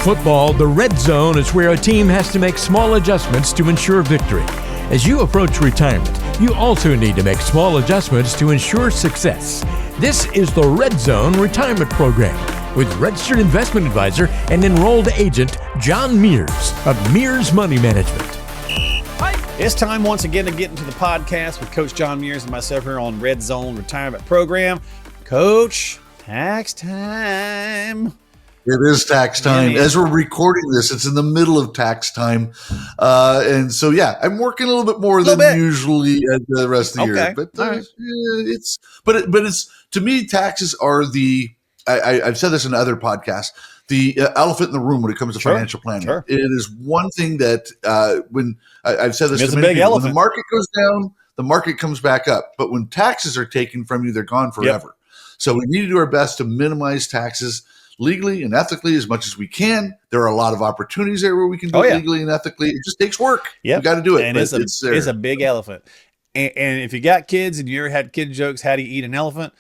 football, the red zone is where a team has to make small adjustments to ensure victory. As you approach retirement, you also need to make small adjustments to ensure success. This is the Red Zone Retirement Program with registered investment advisor and enrolled agent John Mears of Mears Money Management. It's time once again to get into the podcast with Coach John Mears and myself here on Red Zone Retirement Program. Coach, tax time. It is tax time. Yeah. As we're recording this, it's in the middle of tax time. And so, yeah, I'm working a little bit more than usually at the rest of the year. But it's to me, taxes are I've said this in other podcasts, the elephant in the room when it comes to financial planning. Sure. It is one thing that when I've said this to many people, when the market goes down, the market comes back up. But when taxes are taken from you, they're gone forever. Yep. So we need to do our best to minimize taxes legally and ethically as much as we can. There are a lot of opportunities there where we can do it legally and ethically. It just takes work. Yeah, we got to do it. And it's a big elephant. And if you got kids and you ever had kid jokes, how do you eat an elephant?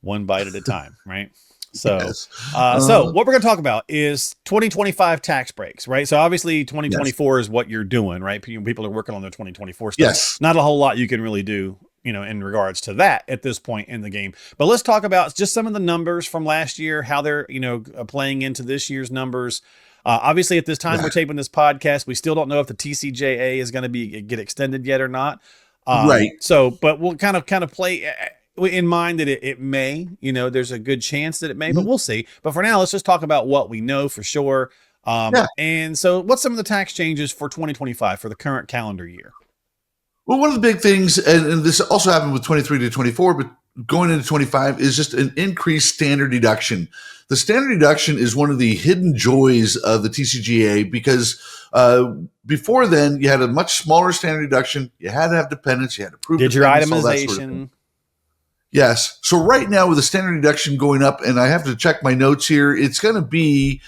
One bite at a time, right? So, yes. So what we're going to talk about is 2025 tax breaks, right? So obviously 2024 is what you're doing, right? People are working on their 2024 stuff. Yes. Not a whole lot you can really do, in regards to that at this point in the game. But let's talk about just some of the numbers from last year, how they're, playing into this year's numbers. Obviously at this time we're taping this podcast, we still don't know if the TCJA is going to get extended yet or not. Right. So, but we'll kind of play in mind that it may, there's a good chance that it may, but we'll see. But for now, let's just talk about what we know for sure. And so what's some of the tax changes for 2025 for the current calendar year? Well, one of the big things, and this also happened with 23 to 24, but going into 25 is just an increased standard deduction. The standard deduction is one of the hidden joys of the TCJA because before then you had a much smaller standard deduction. You had to have dependents. You had to prove your itemization. Sort of yes. So right now with the standard deduction going up, and I have to check my notes here, it's going to be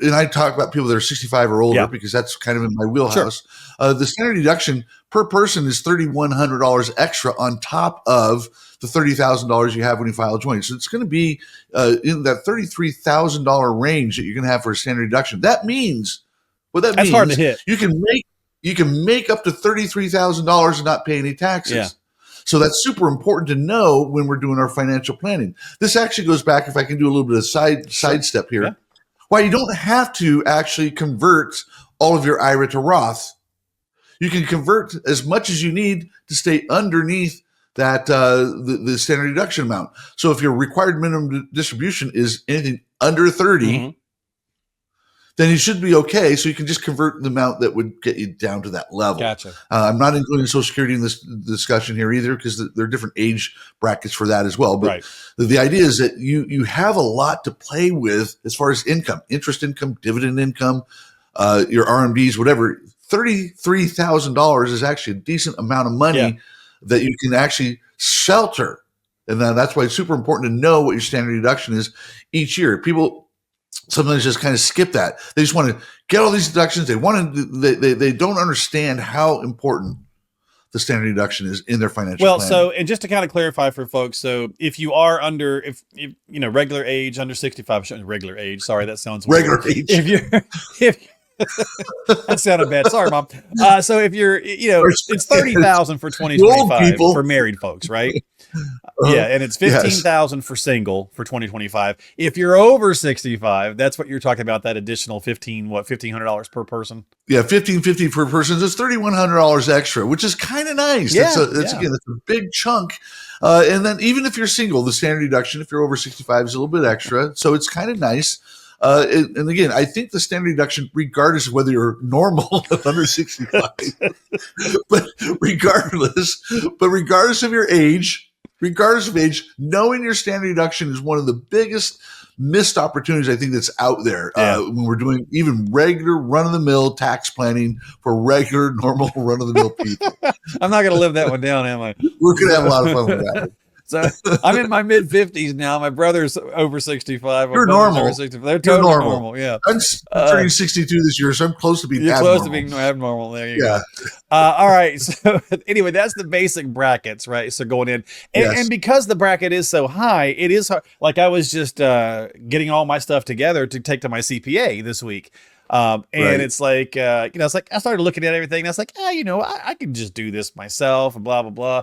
and I talk about people that are 65 or older because that's kind of in my wheelhouse. Sure. The standard deduction per person is $3,100 extra on top of the $30,000 you have when you file a joint. So it's going to be in that $33,000 range that you're going to have for a standard deduction. That means that's hard to hit. You can make up to $33,000 and not pay any taxes. Yeah. So that's super important to know when we're doing our financial planning. This actually goes back, if I can do a little bit of sidestep here. Yeah. Why you don't have to actually convert all of your IRA to Roth. You can convert as much as you need to stay underneath that the standard deduction amount. So if your required minimum distribution is anything under 30, then you should be okay. So you can just convert the amount that would get you down to that level. Gotcha. I'm not including Social Security in this discussion here either because there are different age brackets for that as well. But the idea is that you have a lot to play with as far as income, interest income, dividend income, your RMDs, whatever. $33,000 is actually a decent amount of money that you can actually shelter. And that's why it's super important to know what your standard deduction is each year. People sometimes just kind of skip that. They just want to get all these deductions. They don't understand how important the standard deduction is in their financial planning. So, and just to kind of clarify for folks, so if you are if regular age, under 65, regular age, sorry, that sounds weird. Regular age. If that sounded bad. Sorry, Mom. So if you're, it's 30,000 for 2025 for married folks, right? Yeah, and it's 15,000 for single for 2025. If you're over 65, that's what you're talking about. That additional $1,500 per person. Yeah, $1,550 per person. That's $3,100 extra, which is kind of nice. Yeah, that's a big chunk. And then even if you're single, the standard deduction, if you're over 65, is a little bit extra. So it's kind of nice. And again, I think the standard deduction, regardless of whether you're normal under 65, but regardless of your age, knowing your standard deduction is one of the biggest missed opportunities I think that's out there when we're doing even regular run-of-the-mill tax planning for regular, normal run-of-the-mill people. I'm not going to live that one down, am I? We're going to have a lot of fun with that. So I'm in my mid 50s now. My brother's over 65. You're normal. Over 65. They're totally normal. Yeah. I'm turning 62 this year, so I'm close to being You're abnormal. close to being abnormal. There you go. All right. So anyway, that's the basic brackets, right? So going in, and because the bracket is so high, it is hard. Like I was just getting all my stuff together to take to my CPA this week. It's like, it's like I started looking at everything and I was like, I can just do this myself and blah, blah, blah.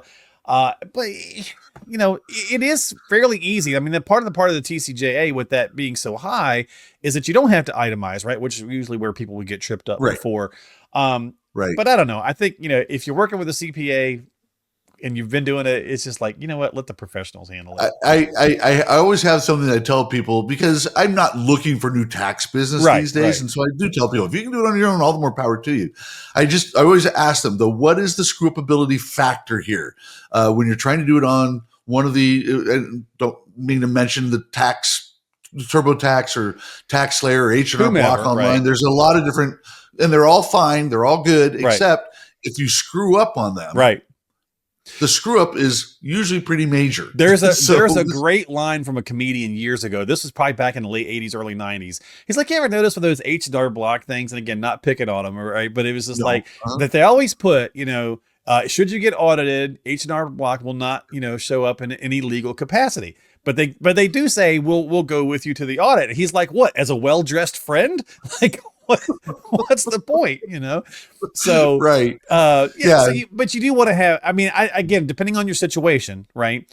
But it is fairly easy. I mean, the part of the TCJA with that being so high is that you don't have to itemize, right? Which is usually where people would get tripped up before. But I don't know. I think, if you're working with a CPA and you've been doing it, it's just like, you know what, let the professionals handle it. I always have something I tell people because I'm not looking for new tax business these days. And so I do tell people, if you can do it on your own, all the more power to you. I always ask them though, what is the screwability factor here? When you're trying to do it on one of the, don't mean to mention the TurboTax or TaxSlayer or H&R Block online. Right. There's a lot of different, and they're all fine. They're all good, except if you screw up on them. Right. The screw up is usually pretty major. There's a great line from a comedian years ago. This was probably back in the late 80s, early 90s. He's like, you ever notice with those H&R Block things? And again, not picking on them, right? But it was just that they always put, should you get audited, H&R Block will not, show up in any legal capacity. But they do say we'll go with you to the audit. And he's like, what? As a well-dressed friend? Like, what's the point, So right. So but you do want to have, I mean, again, depending on your situation, right?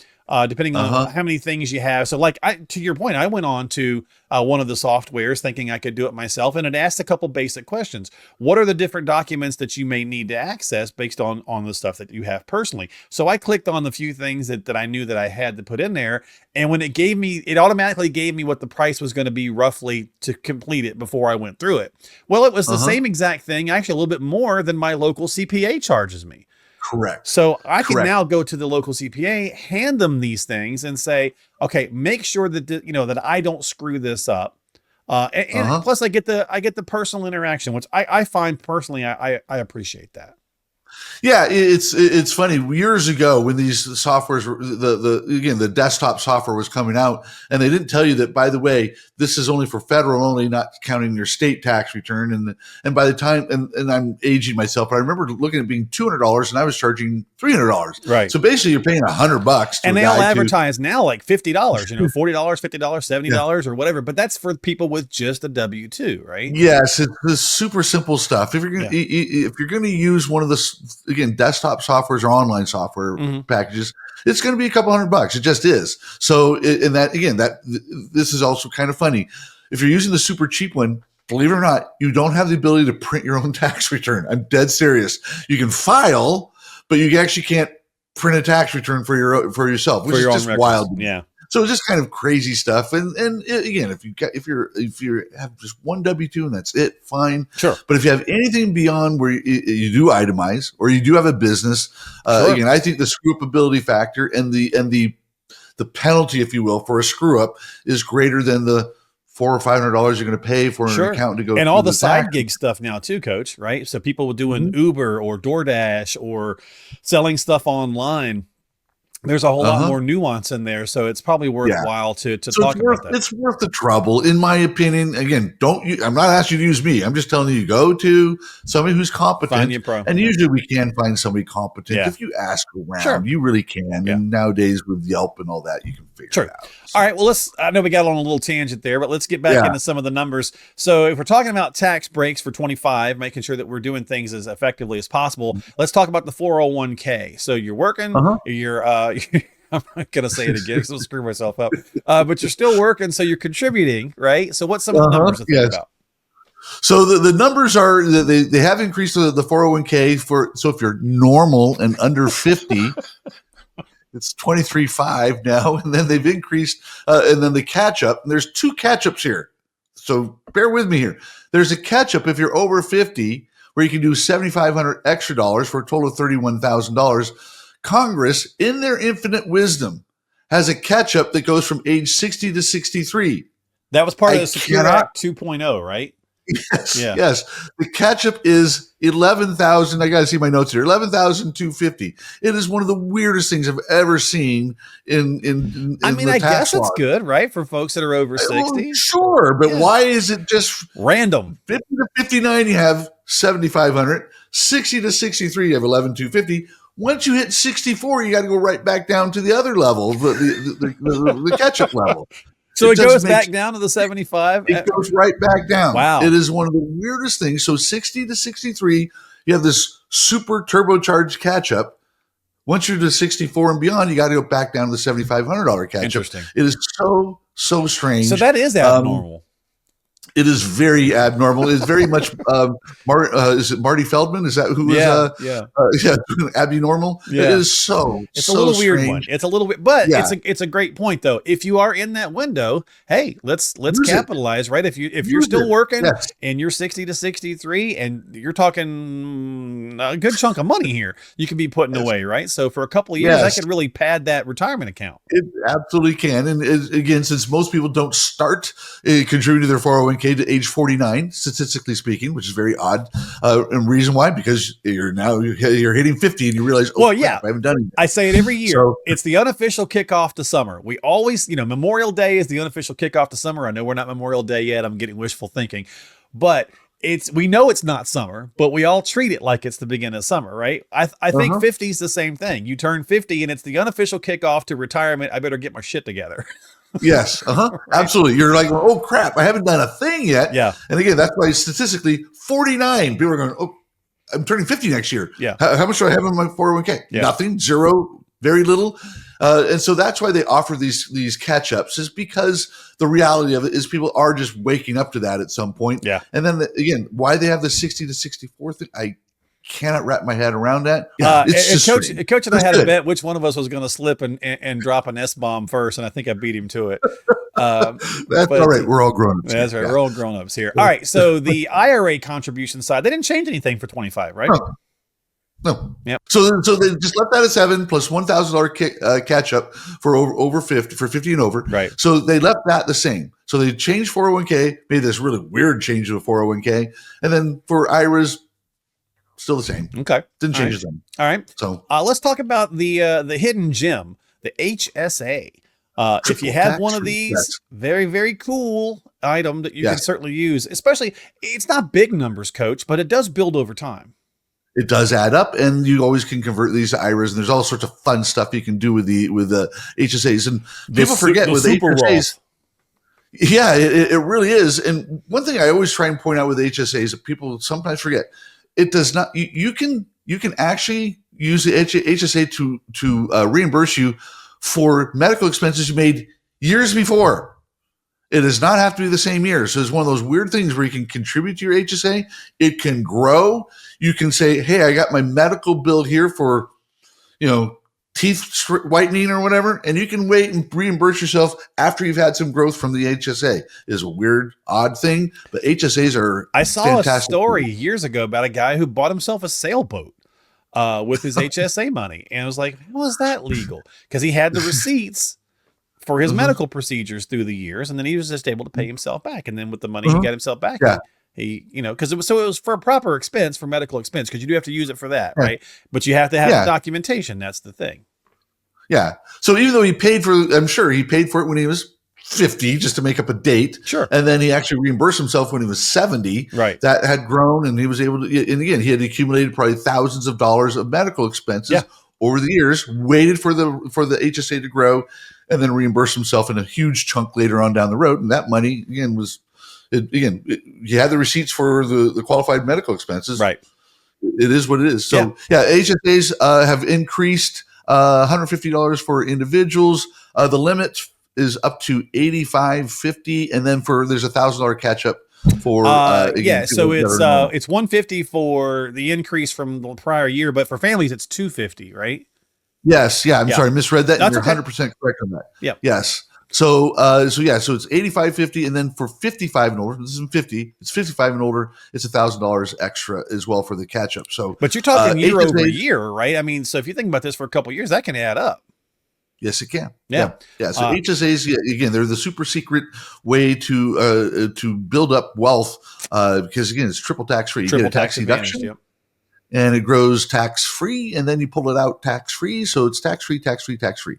Depending on how many things you have. So like to your point, I went on to one of the softwares thinking I could do it myself. And it asked a couple basic questions. What are the different documents that you may need to access based on the stuff that you have personally? So I clicked on the few things that I knew that I had to put in there. And when it automatically gave me what the price was going to be roughly to complete it before I went through it. Well, it was the same exact thing, actually a little bit more than my local CPA charges me. Correct. So I can now go to the local CPA, hand them these things and say, okay, make sure that, that I don't screw this up. And plus I get the personal interaction, which I find personally, I appreciate that. Yeah, it's funny. Years ago, when these softwares were the desktop software was coming out, and they didn't tell you that, by the way, this is only for federal only, not counting your state tax return. And by the time, and I'm aging myself, but I remember looking at being $200, and I was charging $300. Right. So basically, you're paying $100. And they all advertise now like $50, $40, $50, $70 or whatever. But that's for people with just a W-2, right? Yes, it's this super simple stuff. If you're going to use one of the desktop softwares or online software packages, it's going to be a couple $100. It just is. So, this is also kind of funny. If you're using the super cheap one, believe it or not, you don't have the ability to print your own tax return. I'm dead serious. You can file, but you actually can't print a tax return for yourself, which is just wild. Yeah. So it's just kind of crazy stuff. And again, if you have just one W-2 and that's it, fine. Sure. But if you have anything beyond where you do itemize or you do have a business, again, I think the screw-upability factor and the penalty, if you will, for a screw up is greater than the $400 or $500 you're going to pay for an accountant to go. And all the side gig stuff now too, Coach, right? So people doing Uber or DoorDash or selling stuff online. There's a whole lot more nuance in there, so it's probably worthwhile to talk about that. It's worth the trouble, in my opinion. Again, I'm not asking you to use me. I'm just telling you, go to somebody who's competent. Find your pro. And usually we can find somebody competent. Yeah. If you ask around, Sure. you really can. Yeah. And nowadays with Yelp and all that, you can figure it out. All right, well, I know we got on a little tangent there, but let's get back into some of the numbers. So if we're talking about tax breaks for 25, making sure that we're doing things as effectively as possible, let's talk about the 401k. So you're working, you're I'm not going to say it again because I'll screw myself up. But you're still working, so you're contributing, right? So what's some of the numbers to think about? So the numbers are, they have increased the 401k so if you're normal and under 50, it's 23.5 now. And then they've increased, and then the catch up, and there's two catch ups here. So bear with me here. There's a catch up if you're over 50, where you can do $7,500 extra for a total of $31,000. Congress, in their infinite wisdom, has a catch up that goes from age 60 to 63. That was part of the Secure Act 2.0, right? Yes, Yeah. yes. The catch-up is 11,000. I got to see my notes here. 11,250. It is one of the weirdest things I've ever seen in I mean, the I tax guess it's law. good, right, for folks that are over Well, 60. sure, but Yeah. why is it just Random. 50 to 59? You have 7,500. 60 to 63, you have 11,250. Once you hit 64, you got to go right back down to the other level, the catch-up level. So it goes doesn't back make down to the 75. It goes right back down. Wow. It is one of the weirdest things. So 60 to 63, you have this super turbocharged catch up. Once you're to 64 and beyond, you got to go back down to the $7,500 catch up. Interesting. It is so strange. So that is abnormal. It is very abnormal. It's very much is it Marty Feldman? Is that who is abnormal? Yeah. It is so. It's so a little strange. weird one. It's a little bit, but Yeah. it's a great point though. If you are in that window, hey, let's Use capitalize, right? If you're Use still it. working Yes. and you're 60 to 63 and you're talking a good chunk of money here, you could be putting Yes. away, right? So for a couple of years, Yes. that could really pad that retirement account. It absolutely can. And again, since most people don't start contributing to their 401k to age 49, statistically speaking, which is very odd. And reason why, because you're hitting 50 and you realize, Well, yeah. I haven't done it. I say it every year. So- It's the unofficial kickoff to summer. We always, Memorial Day is the unofficial kickoff to summer. I know we're not Memorial Day yet. I'm getting wishful thinking, but we know it's not summer, but we all treat it like it's the beginning of summer, right? I think 50 is the same thing. You turn 50 and it's the unofficial kickoff to retirement. I better get my shit together. Yes. Absolutely. You're like, oh crap, I haven't done a thing yet. Yeah. And again, that's why statistically 49 people are going, oh, I'm turning 50 next year. Yeah. How much do I have in my 401k? Yeah. Nothing, zero, very little. And so that's why they offer these catch ups, is because the reality of it is people are just waking up to that at some point. Yeah. And then again, why they have the 60 to 64 thing, I cannot wrap my head around that. Yeah, Coach and I It's had a good. bet which one of us was going to slip and drop an S-bomb first, and I think I beat him to it. That's all right. We're all grown ups. That's right. We're all grown-ups here. All right. So the IRA contribution side, they didn't change anything for 25, right? No. Yep. So they just left that at 7 plus $1,000 catch up for over 50 for 50 and over. Right. So they left that the same. So they changed 401k, made this really weird change to a 401k, and then for IRAs, still the same. Okay. Didn't change them. All right. So Let's talk about the hidden gem, the HSA. If you have one of these, yes. very, very cool item that you can certainly use, especially it's not big numbers, Coach, but it does build over time. It does add up, and you always can convert these to IRAs, and there's all sorts of fun stuff you can do with the HSAs. And people forget with super HSAs. Roth. Yeah, it really is. And one thing I always try and point out with HSAs that people sometimes forget, it does not. You can actually use the HSA to reimburse you for medical expenses you made years before. It does not have to be the same year. So it's one of those weird things where you can contribute to your HSA. It can grow. You can say, hey, I got my medical bill here for, teeth whitening or whatever. And you can wait and reimburse yourself after you've had some growth from the HSA. It is a weird, odd thing, but HSAs are I saw fantastic. a story years ago about a guy who bought himself a sailboat with his HSA money. And I was like, how is that legal? Because he had the receipts for his medical procedures through the years. And then he was just able to pay himself back. And then with the money he got himself back, he because it was for a proper expense, for medical expense, because you do have to use it for that, right? But you have to have documentation. That's the thing. Yeah. So even though I'm sure he paid for it when he was 50 just to make up a date. Sure. And then he actually reimbursed himself when he was 70. Right. That had grown, and he was able to, and again, he had accumulated probably thousands of dollars of medical expenses over the years, waited for the HSA to grow, and then reimbursed himself in a huge chunk later on down the road. And that money, again, you had the receipts for the qualified medical expenses. Right. It is what it is. So HSAs have increased $150 for individuals. The limit is up to $85.50, and then there's $1,000 catch up for so it's $150 for the increase from the prior year, but for families it's $250, right? Yes, I'm sorry, I misread that. That's You're okay. 100% correct on that. Yeah. Yes. So it's $85.50, and then for 55 and older, this isn't 50, it's 55 and older, it's $1,000 extra as well for the catch up. So, but you're talking year over HSAs year, right? I mean, so if you think about this for a couple of years, that can add up. Yes, it can. Yeah. So HSAs, again, they're the super secret way to build up wealth because, again, it's triple tax free. You get a tax deduction, yep. and it grows tax free, and then you pull it out tax free. So it's tax free, tax free, tax free.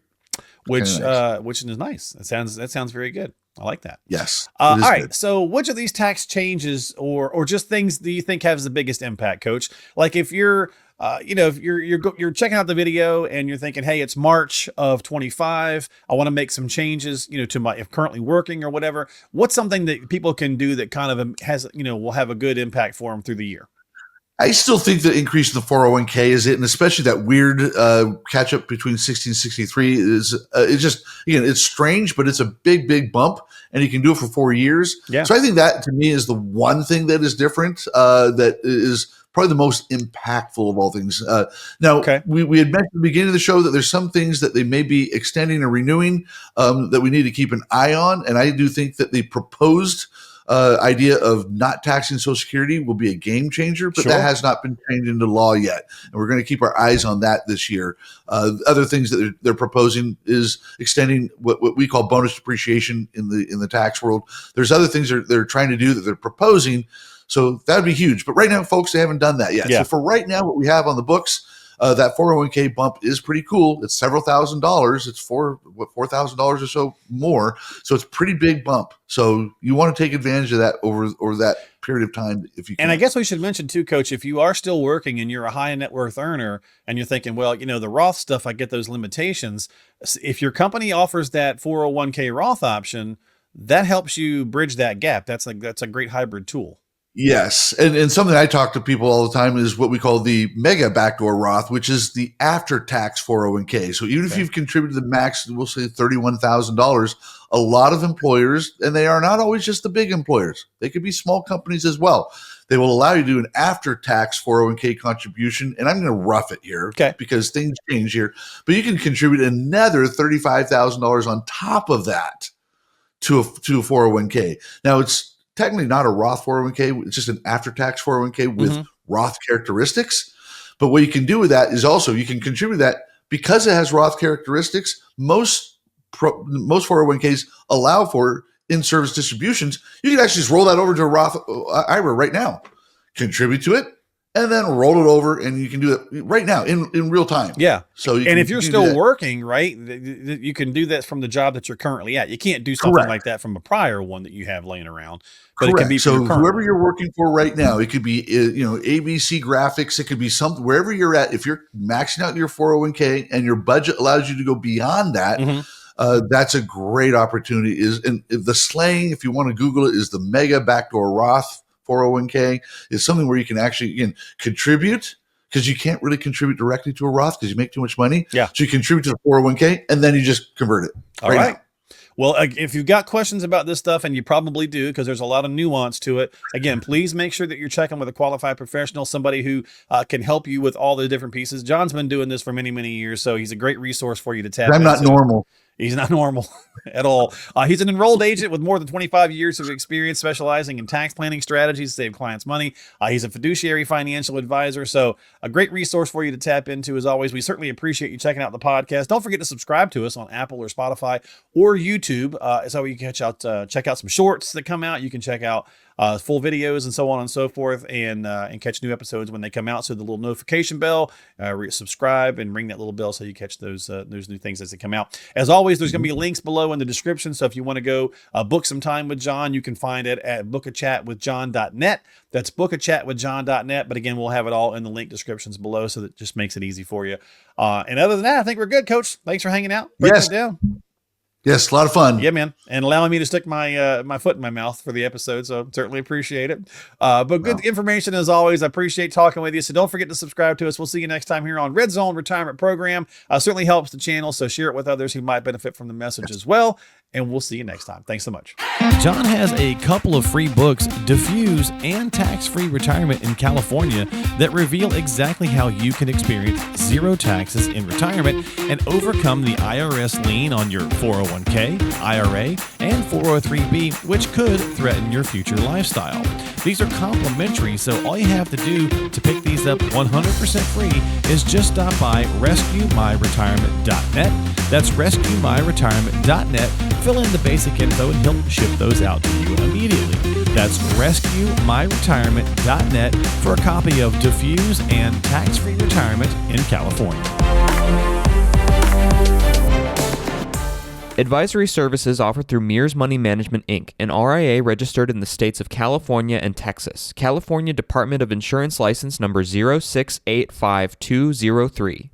Which is nice. That sounds very good. I like that. Yes. All right. Good. So which of these tax changes or just things do you think has the biggest impact, Coach? Like if you're if you're checking out the video and you're thinking, hey, it's March of 25, I want to make some changes, to my, if currently working or whatever, what's something that people can do that kind of has, will have a good impact for them through the year? I still think the increase in the 401k is it, and especially that weird catch up between 60 and 63 is it's just, again, it's strange, but it's a big, big bump, and you can do it for 4 years. Yeah. So I think that to me is the one thing that is different, that is probably the most impactful of all things. Now, we had mentioned at the beginning of the show that there's some things that they may be extending or renewing that we need to keep an eye on, and I do think that the proposed idea of not taxing Social Security will be a game changer, but that has not been changed into law yet. And we're going to keep our eyes on that this year. Other things that they're proposing is extending what we call bonus depreciation in the tax world. There's other things they're trying to do that they're proposing. So that would be huge. But right now, folks, they haven't done that yet. Yeah. So for right now, what we have on the books, that 401k bump is pretty cool. It's several $1,000s. It's $4,000 or so more. So it's a pretty big bump. So you want to take advantage of that over that period of time if you can. And I guess we should mention too, Coach, if you are still working and you're a high net worth earner and you're thinking, well, the Roth stuff, I get those limitations. If your company offers that 401k Roth option, that helps you bridge that gap. That's a great hybrid tool. Yes. And something I talk to people all the time is what we call the mega backdoor Roth, which is the after-tax 401k. So even if you've contributed the max, we'll say $31,000, a lot of employers, and they are not always just the big employers, they could be small companies as well. They will allow you to do an after-tax 401k contribution, and I'm going to rough it here because things change here, but you can contribute another $35,000 on top of that to a 401k. Now, it's technically not a Roth 401k. It's just an after-tax 401k with Roth characteristics. But what you can do with that is also you can contribute that because it has Roth characteristics. Most 401ks allow for in-service distributions. You can actually just roll that over to a Roth IRA right now, contribute to it, and then roll it over, and you can do it right now in real time. Yeah. So if you're still working, right, you can do that from the job that you're currently at. You can't do something like that from a prior one that you have laying around. But it can be so whoever you're working for right now, it could be ABC Graphics, it could be something wherever you're at. If you're maxing out your 401k and your budget allows you to go beyond that, that's a great opportunity. And the slang, if you want to Google it, is the mega backdoor Roth 401k. Is something where you can actually contribute, because you can't really contribute directly to a Roth because you make too much money. Yeah. So you contribute to the 401k and then you just convert it. All right. Now. Well, if you've got questions about this stuff, and you probably do, because there's a lot of nuance to it, again, please make sure that you're checking with a qualified professional, somebody who can help you with all the different pieces. John's been doing this for many, many years, so he's a great resource for you to tap into. I'm not normal. He's not normal at all. He's an enrolled agent with more than 25 years of experience specializing in tax planning strategies to save clients money. He's a fiduciary financial advisor. So a great resource for you to tap into. As always, we certainly appreciate you checking out the podcast. Don't forget to subscribe to us on Apple or Spotify or YouTube. So you can check out some shorts that come out. You can check out full videos and so on and so forth, and catch new episodes when they come out. So the little notification bell, subscribe and ring that little bell so you catch those new things as they come out. As always, there's going to be links below in the description. So if you want to go book some time with John, you can find it at bookachatwithjohn.net. That's bookachatwithjohn.net. But again, we'll have it all in the link descriptions below, so that just makes it easy for you. And other than that, I think we're good, Coach. Thanks for hanging out. Yes. It down. Yes, a lot of fun. Yeah, man. And allowing me to stick my my foot in my mouth for the episode. So certainly appreciate it. But good information as always. I appreciate talking with you. So don't forget to subscribe to us. We'll see you next time here on Red Zone Retirement Program. Certainly helps the channel. So share it with others who might benefit from the message as well. And we'll see you next time. Thanks so much. John has a couple of free books, Diffuse and Tax-Free Retirement in California, that reveal exactly how you can experience zero taxes in retirement and overcome the IRS lien on your 401k, IRA, and 403b, which could threaten your future lifestyle. These are complimentary, so all you have to do to pick these up 100% free is just stop by rescuemyretirement.net That's rescuemyretirement.net. Fill in the basic info and he'll ship those out to you immediately. That's rescuemyretirement.net for a copy of Diffuse and Tax-Free Retirement in California. Advisory services offered through Mears Money Management, Inc., an RIA registered in the states of California and Texas. California Department of Insurance License Number 0685203.